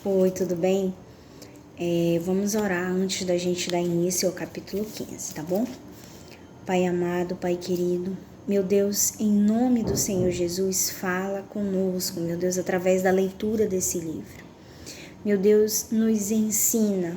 Oi, tudo bem? Vamos orar antes da gente dar início ao capítulo 15, tá bom? Pai amado, Pai querido, meu Deus, em nome do Senhor Jesus, fala conosco, meu Deus, através da leitura desse livro. Meu Deus, nos ensina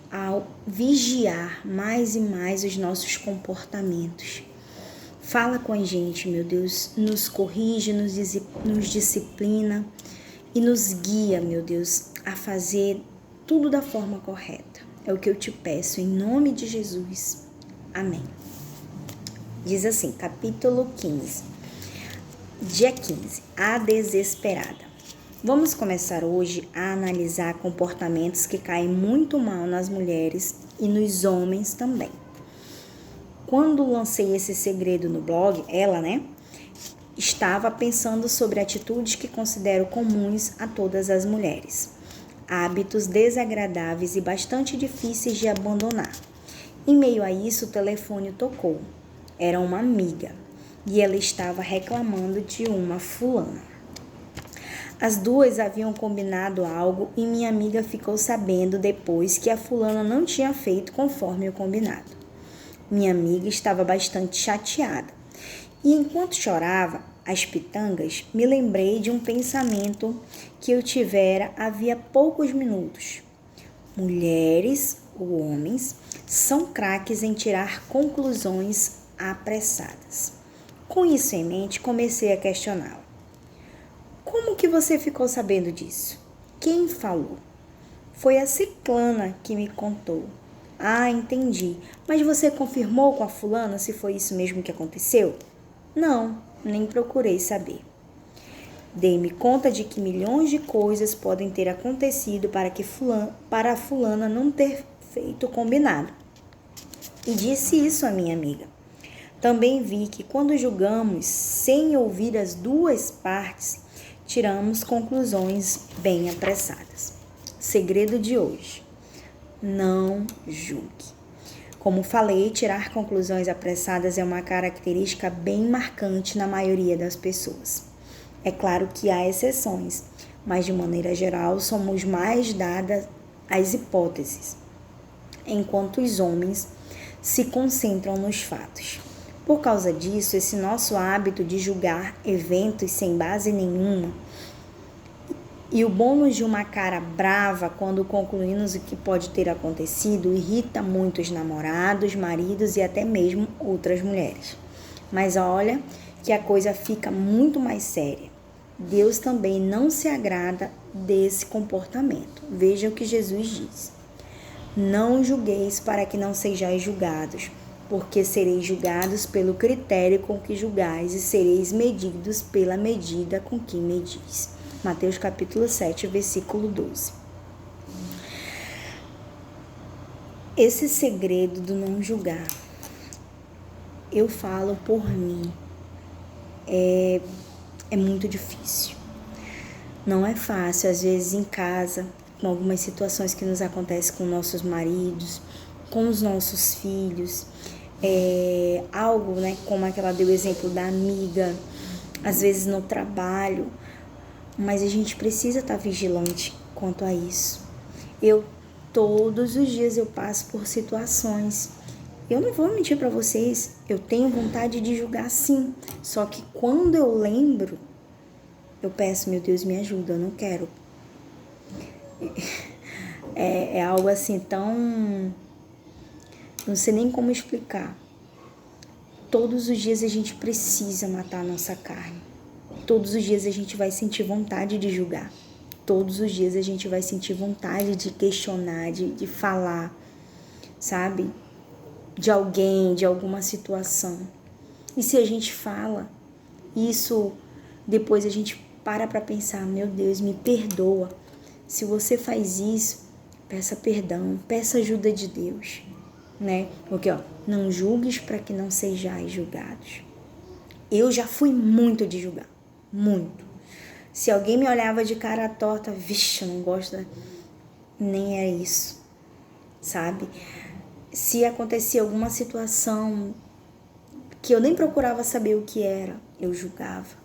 a vigiar mais e mais os nossos comportamentos. Fala com a gente, meu Deus, nos corrige, nos disciplina e nos guia, meu Deus, a fazer tudo da forma correta. É o que eu te peço, em nome de Jesus. Amém. Diz assim, capítulo 15, dia 15, a desesperada. Vamos começar hoje a analisar comportamentos que caem muito mal nas mulheres e nos homens também. Quando lancei esse segredo no blog, estava pensando sobre atitudes que considero comuns a todas as mulheres. Hábitos desagradáveis e bastante difíceis de abandonar. Em meio a isso, o telefone tocou. Era uma amiga e ela estava reclamando de uma fulana. As duas haviam combinado algo e minha amiga ficou sabendo depois que a fulana não tinha feito conforme o combinado. Minha amiga estava bastante chateada e enquanto chorava as pitangas, me lembrei de um pensamento que eu tivera havia poucos minutos. Mulheres ou homens são craques em tirar conclusões apressadas. Com isso em mente, comecei a questioná-la. Como que você ficou sabendo disso? Quem falou? Foi a ciclana que me contou. Ah, entendi. Mas você confirmou com a fulana se foi isso mesmo que aconteceu? Não, nem procurei saber. Dei-me conta de que milhões de coisas podem ter acontecido para a fulana não ter feito o combinado. E disse isso à minha amiga. Também vi que quando julgamos sem ouvir as duas partes, tiramos conclusões bem apressadas. Segredo de hoje: não julgue. Como falei, tirar conclusões apressadas é uma característica bem marcante na maioria das pessoas. É claro que há exceções, mas de maneira geral somos mais dadas às hipóteses, enquanto os homens se concentram nos fatos. Por causa disso, esse nosso hábito de julgar eventos sem base nenhuma e o bônus de uma cara brava quando concluímos o que pode ter acontecido irrita muitos namorados, maridos e até mesmo outras mulheres. Mas olha que a coisa fica muito mais séria. Deus também não se agrada desse comportamento. Veja o que Jesus diz. Não julgueis para que não sejais julgados, porque sereis julgados pelo critério com que julgais e sereis medidos pela medida com que medis. Mateus capítulo 7, versículo 12. Esse segredo do não julgar, eu falo por mim, é muito difícil. Não é fácil, às vezes em casa, com algumas situações que nos acontecem com nossos maridos, com os nossos filhos, algo, como aquela deu o exemplo da amiga, às vezes no trabalho, mas a gente precisa estar vigilante quanto a isso. Todos os dias eu passo por situações. Eu não vou mentir para vocês, eu tenho vontade de julgar sim. Só que quando eu lembro, eu peço, meu Deus, me ajuda, eu não quero. É algo assim tão... Não sei nem como explicar. Todos os dias a gente precisa matar a nossa carne. Todos os dias a gente vai sentir vontade de julgar. Todos os dias a gente vai sentir vontade de questionar, de falar, sabe? De alguém, de alguma situação. E se a gente fala, isso depois a gente para pensar, meu Deus, me perdoa. Se você faz isso, peça perdão, peça ajuda de Deus, Porque, não julgues para que não sejais julgados. Eu já fui muito de julgar. Muito. Se alguém me olhava de cara torta, vixe, eu não gosto, nem é isso, sabe? Se acontecia alguma situação que eu nem procurava saber o que era, eu julgava.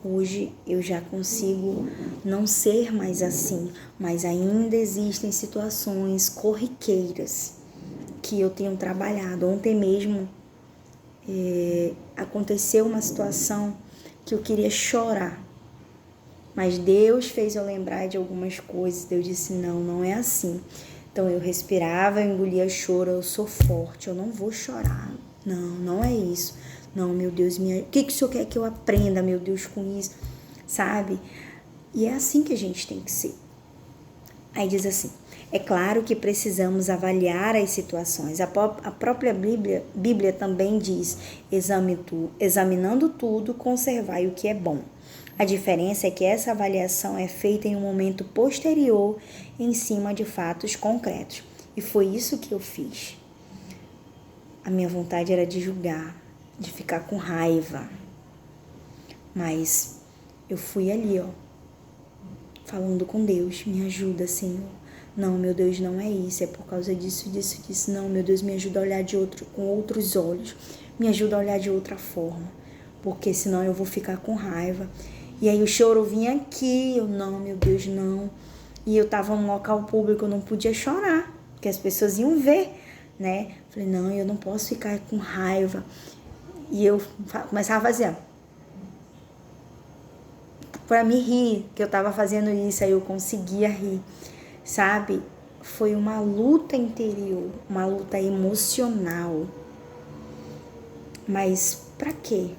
Hoje eu já consigo não ser mais assim, mas ainda existem situações corriqueiras que eu tenho trabalhado. Ontem mesmo aconteceu uma situação que eu queria chorar, mas Deus fez eu lembrar de algumas coisas. Eu disse, não é assim. Então eu respirava, eu engolia choro, eu sou forte, eu não vou chorar. Não é isso. Não, meu Deus, o que o Senhor quer que eu aprenda, meu Deus, com isso? Sabe? E é assim que a gente tem que ser. Aí diz assim, é claro que precisamos avaliar as situações. A própria Bíblia também diz, examinando tudo, conservai o que é bom. A diferença é que essa avaliação é feita em um momento posterior, em cima de fatos concretos. E foi isso que eu fiz. A minha vontade era de julgar, de ficar com raiva. Mas eu fui ali, falando com Deus, me ajuda, Senhor. Não, meu Deus, não é isso, é por causa disso. Não, meu Deus, me ajuda a olhar com outros olhos. Me ajuda a olhar de outra forma, porque senão eu vou ficar com raiva. E aí o choro vinha aqui, não, meu Deus, não. E eu tava num local público, eu não podia chorar, porque as pessoas iam ver, né? Falei, não, eu não posso ficar com raiva. E eu começava a fazer, para me rir, que eu tava fazendo isso, aí eu conseguia rir, sabe? Foi uma luta interior, uma luta emocional. Mas para quê?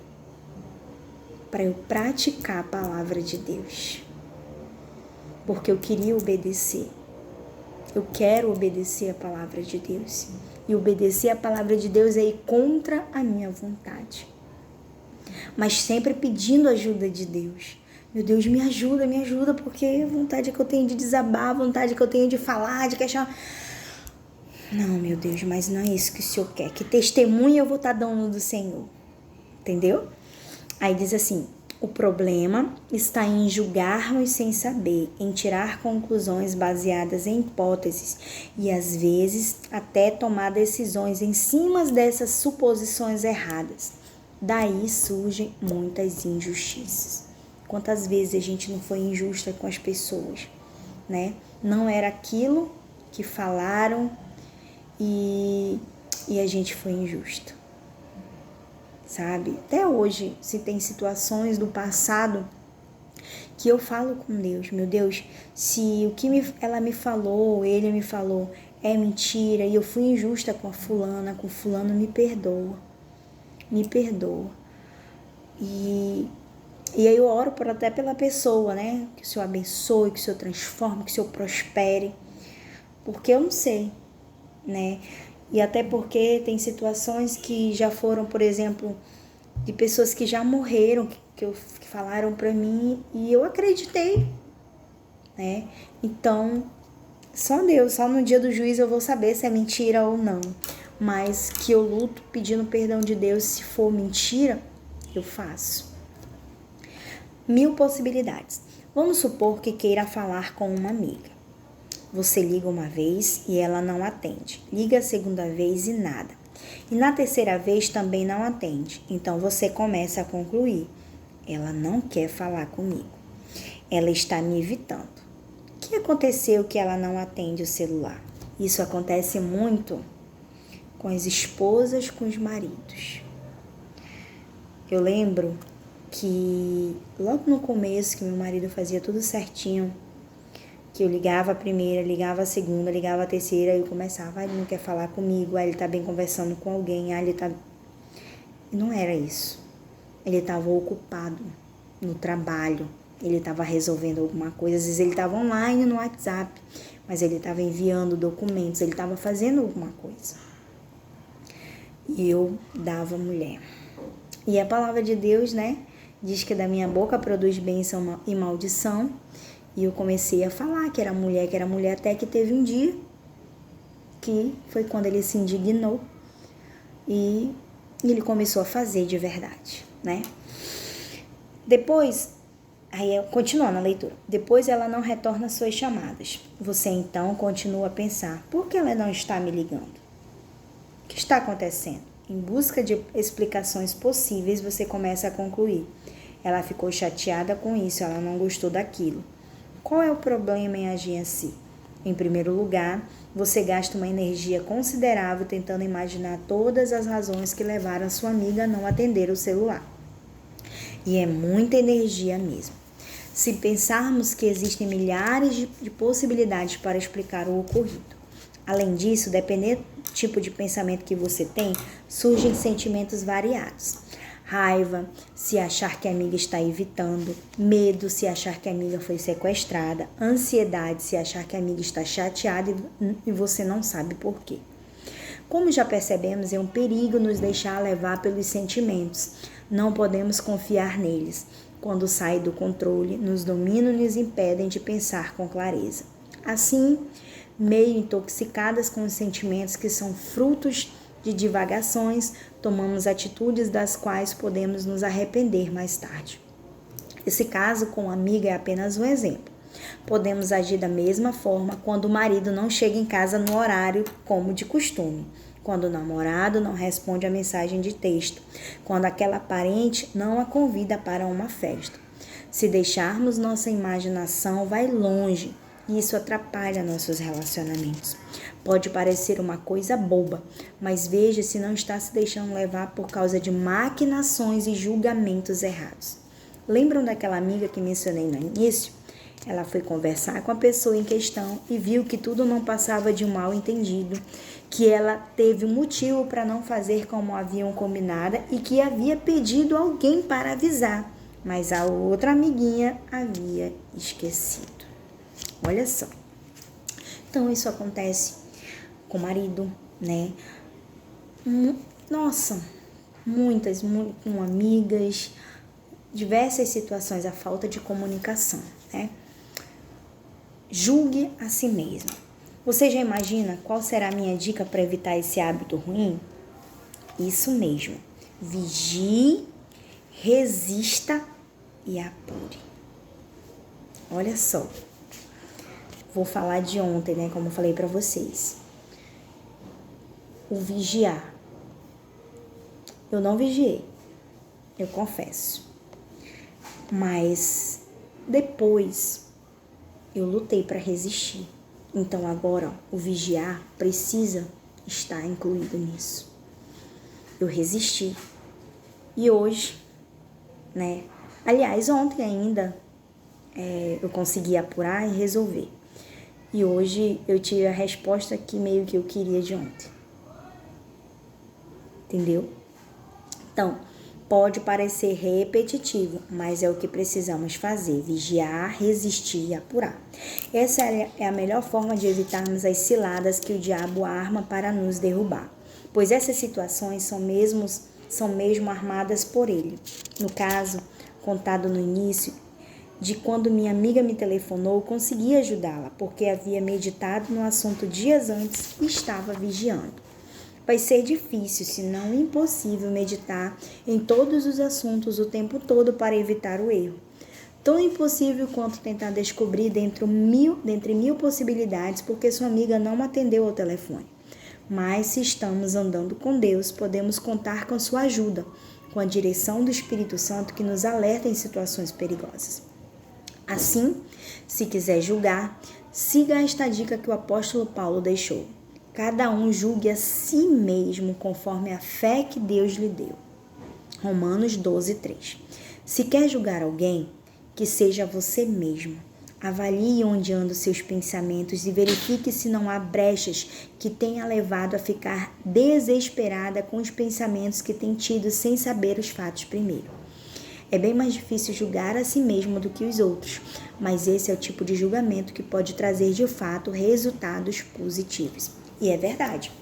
Para eu praticar a palavra de Deus. Porque eu queria obedecer. Eu quero obedecer a palavra de Deus. E obedecer a palavra de Deus é ir contra a minha vontade. Mas sempre pedindo ajuda de Deus. Meu Deus, me ajuda, porque a vontade que eu tenho de desabar, a vontade que eu tenho de falar, de questionar. Não, meu Deus, mas não é isso que o Senhor quer. Que testemunho eu vou estar dando do Senhor. Entendeu? Aí diz assim, o problema está em julgarmos sem saber, em tirar conclusões baseadas em hipóteses e às vezes até tomar decisões em cima dessas suposições erradas. Daí surgem muitas injustiças. Quantas vezes a gente não foi injusta com as pessoas, né? Não era aquilo que falaram e a gente foi injusto. Sabe? Até hoje, se tem situações do passado que eu falo com Deus, meu Deus, se o que ela me falou, ele me falou, é mentira e eu fui injusta com a fulana, com o fulano, me perdoa. E aí eu oro até pela pessoa, né? Que o Senhor abençoe, que o Senhor transforme, que o Senhor prospere, porque eu não sei, né? E até porque tem situações que já foram, por exemplo, de pessoas que já morreram, que falaram pra mim e eu acreditei, né? Então, só Deus, só no dia do juízo eu vou saber se é mentira ou não. Mas que eu luto pedindo perdão de Deus, se for mentira, eu faço. 1000 possibilidades. Vamos supor que queira falar com uma amiga. Você liga uma vez e ela não atende. Liga a segunda vez e nada. E na terceira vez também não atende. Então você começa a concluir. Ela não quer falar comigo. Ela está me evitando. O que aconteceu que ela não atende o celular? Isso acontece muito com as esposas, com os maridos. Eu lembro que logo no começo, que meu marido fazia tudo certinho, que eu ligava a primeira, ligava a segunda, ligava a terceira, e eu começava, ele não quer falar comigo, ele tá bem conversando com alguém, ele tá... Não era isso. Ele estava ocupado no trabalho, ele estava resolvendo alguma coisa, às vezes ele estava online no WhatsApp, mas ele estava enviando documentos, ele estava fazendo alguma coisa. E eu dava mulher. E a palavra de Deus, né, diz que da minha boca produz bênção e maldição. E eu comecei a falar que era mulher, até que teve um dia que foi quando ele se indignou e ele começou a fazer de verdade, né? Depois, continuando a leitura, depois ela não retorna suas chamadas. Você então continua a pensar, por que ela não está me ligando? O que está acontecendo? Em busca de explicações possíveis, você começa a concluir. Ela ficou chateada com isso, ela não gostou daquilo. Qual é o problema em agir assim? Em primeiro lugar, você gasta uma energia considerável tentando imaginar todas as razões que levaram sua amiga a não atender o celular. E é muita energia mesmo. Se pensarmos que existem milhares de possibilidades para explicar o ocorrido. Além disso, dependendo do tipo de pensamento que você tem, surgem sentimentos variados. Raiva, se achar que a amiga está evitando. Medo, se achar que a amiga foi sequestrada. Ansiedade, se achar que a amiga está chateada e você não sabe por quê. Como já percebemos, é um perigo nos deixar levar pelos sentimentos. Não podemos confiar neles. Quando saem do controle, nos dominam e nos impedem de pensar com clareza. Assim, meio intoxicadas com os sentimentos que são frutos de divagações, tomamos atitudes das quais podemos nos arrepender mais tarde. Esse caso com a amiga é apenas um exemplo. Podemos agir da mesma forma quando o marido não chega em casa no horário como de costume, quando o namorado não responde a mensagem de texto, quando aquela parente não a convida para uma festa. Se deixarmos nossa imaginação, vai longe e isso atrapalha nossos relacionamentos. Pode parecer uma coisa boba, mas veja se não está se deixando levar por causa de maquinações e julgamentos errados. Lembram daquela amiga que mencionei no início? Ela foi conversar com a pessoa em questão e viu que tudo não passava de um mal entendido, que ela teve um motivo para não fazer como haviam combinado e que havia pedido alguém para avisar, mas a outra amiguinha havia esquecido. Olha só. Então isso acontece com o marido, né? Nossa, muitas, com amigas, diversas situações, a falta de comunicação, né? Julgue a si mesmo. Você já imagina qual será a minha dica para evitar esse hábito ruim? Isso mesmo. Vigie, resista e apure. Olha só. Vou falar de ontem, né? Como eu falei para vocês. O vigiar. Eu não vigiei, eu confesso. Mas depois eu lutei para resistir. Então agora, ó, o vigiar precisa estar incluído nisso. Eu resisti. E hoje, né? Aliás, ontem ainda eu consegui apurar e resolver. E hoje eu tive a resposta que meio que eu queria de ontem. Entendeu? Então, pode parecer repetitivo, mas é o que precisamos fazer, vigiar, resistir e apurar. Essa é a melhor forma de evitarmos as ciladas que o diabo arma para nos derrubar, pois essas situações são mesmo armadas por ele. No caso, contado no início, de quando minha amiga me telefonou, consegui ajudá-la, porque havia meditado no assunto dias antes e estava vigiando. Vai ser difícil, se não impossível, meditar em todos os assuntos o tempo todo para evitar o erro. Tão impossível quanto tentar descobrir dentre mil possibilidades porque sua amiga não atendeu ao telefone. Mas se estamos andando com Deus, podemos contar com sua ajuda, com a direção do Espírito Santo que nos alerta em situações perigosas. Assim, se quiser julgar, siga esta dica que o apóstolo Paulo deixou. Cada um julgue a si mesmo conforme a fé que Deus lhe deu. Romanos 12:3. Se quer julgar alguém, que seja você mesmo. Avalie onde andam seus pensamentos e verifique se não há brechas que tenha levado a ficar desesperada com os pensamentos que tem tido sem saber os fatos primeiro. É bem mais difícil julgar a si mesmo do que os outros, mas esse é o tipo de julgamento que pode trazer de fato resultados positivos. E é verdade.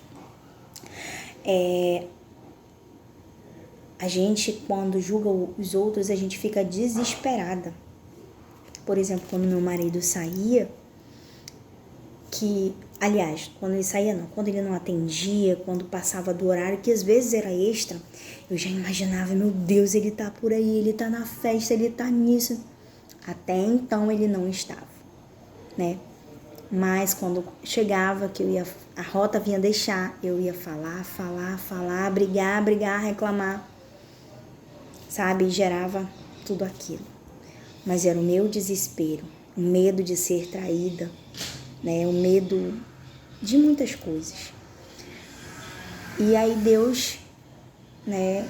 A gente, quando julga os outros, a gente fica desesperada. Por exemplo, quando meu marido saía, quando ele não atendia, quando passava do horário, que às vezes era extra, eu já imaginava, meu Deus, ele tá por aí, ele tá na festa, ele tá nisso. Até então ele não estava, né? Mas quando chegava, a rota vinha deixar, eu ia falar, brigar, reclamar, sabe? E gerava tudo aquilo. Mas era o meu desespero, o medo de ser traída, né? O medo de muitas coisas. E aí Deus, né,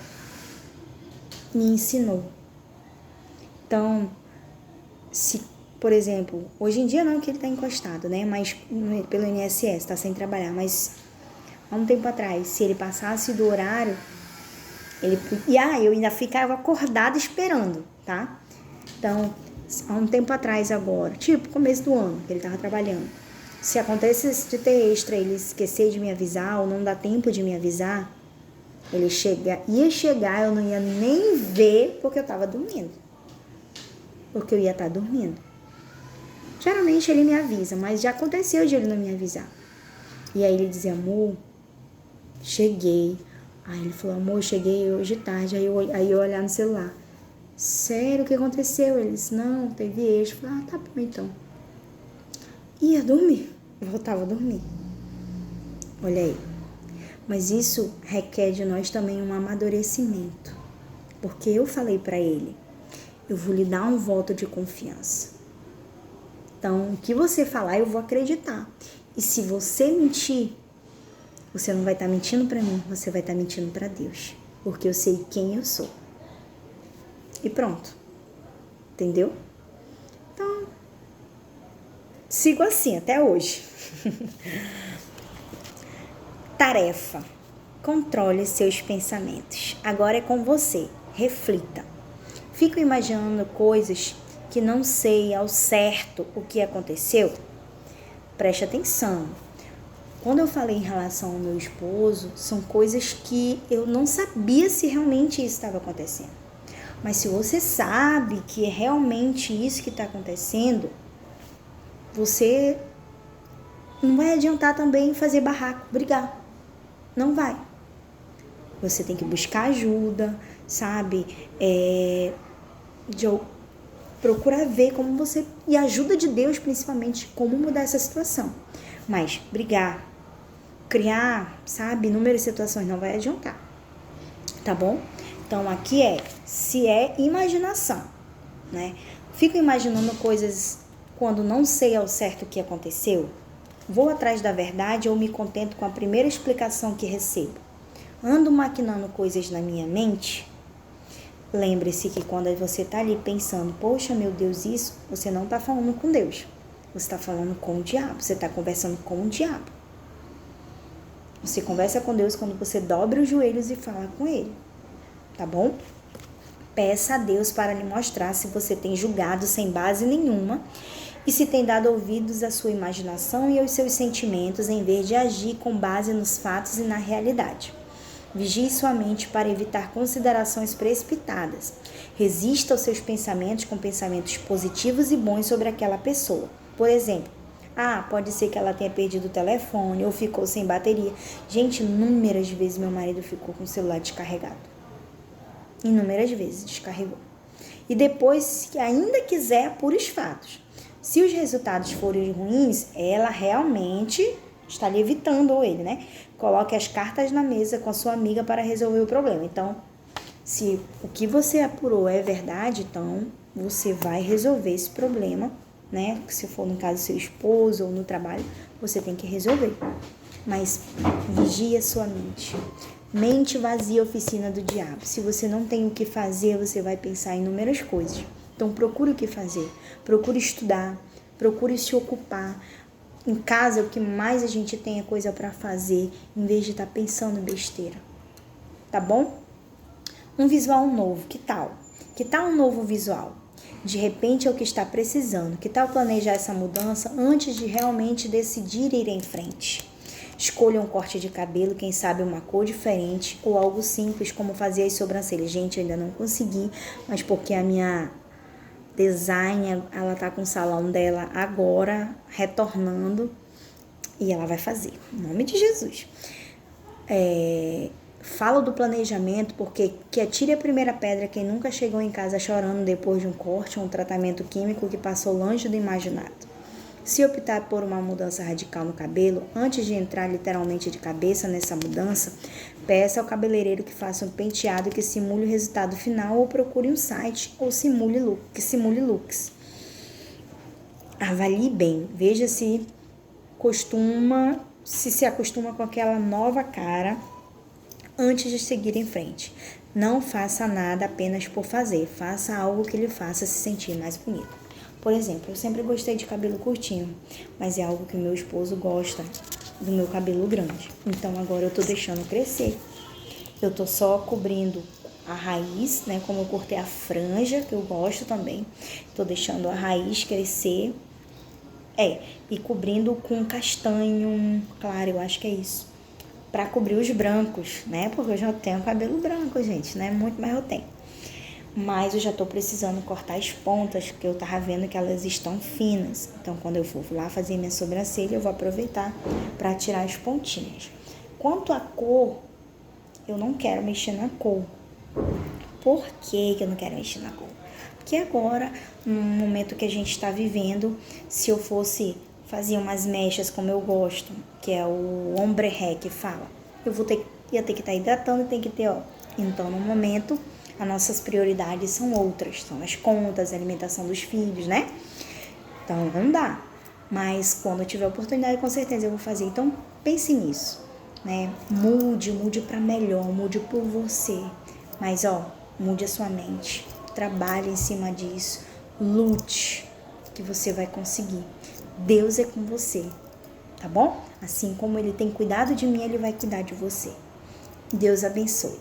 me ensinou. Então, se, por exemplo, hoje em dia não que ele está encostado, né? Mas pelo INSS, está sem trabalhar, mas há um tempo atrás, se ele passasse do horário, eu ainda ficava acordada esperando, tá? Então, há um tempo atrás agora, tipo começo do ano, que ele estava trabalhando, se acontecesse de ter extra, ele esquecer de me avisar ou não dar tempo de me avisar, ele ia chegar, eu não ia nem ver porque eu estava dormindo. Porque eu ia estar dormindo. Geralmente ele me avisa, mas já aconteceu de ele não me avisar. E aí ele dizia, amor, cheguei. Aí ele falou, amor, cheguei hoje tarde. Aí eu olhar no celular. Sério, o que aconteceu? Ele disse, não, teve extra. Eu falei, tá bom então. Ia dormir. Voltava a dormir. Olha aí. Mas isso requer de nós também um amadurecimento. Porque eu falei para ele, eu vou lhe dar um voto de confiança. Então, o que você falar, eu vou acreditar. E se você mentir, você não vai estar mentindo para mim, você vai estar mentindo para Deus. Porque eu sei quem eu sou. E pronto. Entendeu? Então, sigo assim até hoje. Tarefa. Controle seus pensamentos. Agora é com você. Reflita. Fico imaginando coisas que não sei ao certo o que aconteceu. Preste atenção. Quando eu falei em relação ao meu esposo, são coisas que eu não sabia se realmente isso estava acontecendo. Mas se você sabe que é realmente isso que está acontecendo, você não vai adiantar também fazer barraco, brigar. Não vai. Você tem que buscar ajuda, sabe? Procurar ver como você... E a ajuda de Deus, principalmente, como mudar essa situação. Mas brigar, criar, sabe, inúmeras situações não vai adiantar. Tá bom? Então, aqui se é imaginação, né? Fico imaginando coisas quando não sei ao certo o que aconteceu. Vou atrás da verdade ou me contento com a primeira explicação que recebo. Ando maquinando coisas na minha mente. Lembre-se que quando você está ali pensando, poxa, meu Deus, isso, você não está falando com Deus. Você está falando com o diabo, você está conversando com o diabo. Você conversa com Deus quando você dobra os joelhos e fala com Ele, tá bom? Peça a Deus para lhe mostrar se você tem julgado sem base nenhuma e se tem dado ouvidos à sua imaginação e aos seus sentimentos em vez de agir com base nos fatos e na realidade. Vigie sua mente para evitar considerações precipitadas. Resista aos seus pensamentos com pensamentos positivos e bons sobre aquela pessoa. Por exemplo, pode ser que ela tenha perdido o telefone ou ficou sem bateria. Gente, inúmeras vezes meu marido ficou com o celular descarregado. Inúmeras vezes descarregou. E depois, se ainda quiser, apure os fatos. Se os resultados forem ruins, ela realmente está lhe evitando ele, né? Coloque as cartas na mesa com a sua amiga para resolver o problema. Então, se o que você apurou é verdade, então você vai resolver esse problema, né? Se for no caso seu esposo ou no trabalho, você tem que resolver. Mas vigie a sua mente. Mente vazia, oficina do diabo. Se você não tem o que fazer, você vai pensar em inúmeras coisas. Então procure o que fazer. Procure estudar. Procure se ocupar. Em casa, o que mais a gente tem é coisa para fazer, em vez de estar pensando besteira. Tá bom? Um visual novo, que tal? Que tal um novo visual? De repente é o que está precisando. Que tal planejar essa mudança antes de realmente decidir ir em frente? Escolha um corte de cabelo, quem sabe uma cor diferente ou algo simples como fazer as sobrancelhas. Gente, eu ainda não consegui, mas porque a minha design, ela tá com o salão dela agora, retornando, e ela vai fazer, em nome de Jesus. Falo do planejamento porque que atire a primeira pedra quem nunca chegou em casa chorando depois de um corte ou um tratamento químico que passou longe do imaginado. Se optar por uma mudança radical no cabelo, antes de entrar literalmente de cabeça nessa mudança, peça ao cabeleireiro que faça um penteado que simule o resultado final ou procure um site ou que simule looks. Avalie bem, veja se se acostuma com aquela nova cara antes de seguir em frente. Não faça nada apenas por fazer, faça algo que lhe faça se sentir mais bonito. Por exemplo, eu sempre gostei de cabelo curtinho, mas é algo que meu esposo gosta do meu cabelo grande. Então agora eu tô deixando crescer. Eu tô só cobrindo a raiz, né? Como eu cortei a franja, que eu gosto também. Tô deixando a raiz crescer. E cobrindo com castanho, claro, eu acho que é isso. Pra cobrir os brancos, né? Porque eu já tenho cabelo branco, gente, né? Muito mais eu tenho. Mas eu já tô precisando cortar as pontas, porque eu tava vendo que elas estão finas. Então, quando eu for lá fazer minha sobrancelha, eu vou aproveitar para tirar as pontinhas. Quanto à cor, eu não quero mexer na cor. Por que eu não quero mexer na cor? Porque agora, no momento que a gente está vivendo, se eu fosse fazer umas mechas como eu gosto, que é o ombre ré que fala, ia ter que estar hidratando e tem que ter, ó. Então, no momento, as nossas prioridades são outras, são as contas, a alimentação dos filhos, né? Então, não dá. Mas quando eu tiver oportunidade, com certeza eu vou fazer. Então, pense nisso, né? Mude para melhor, mude por você. Mas, mude a sua mente. Trabalhe em cima disso. Lute, que você vai conseguir. Deus é com você, tá bom? Assim como Ele tem cuidado de mim, Ele vai cuidar de você. Deus abençoe.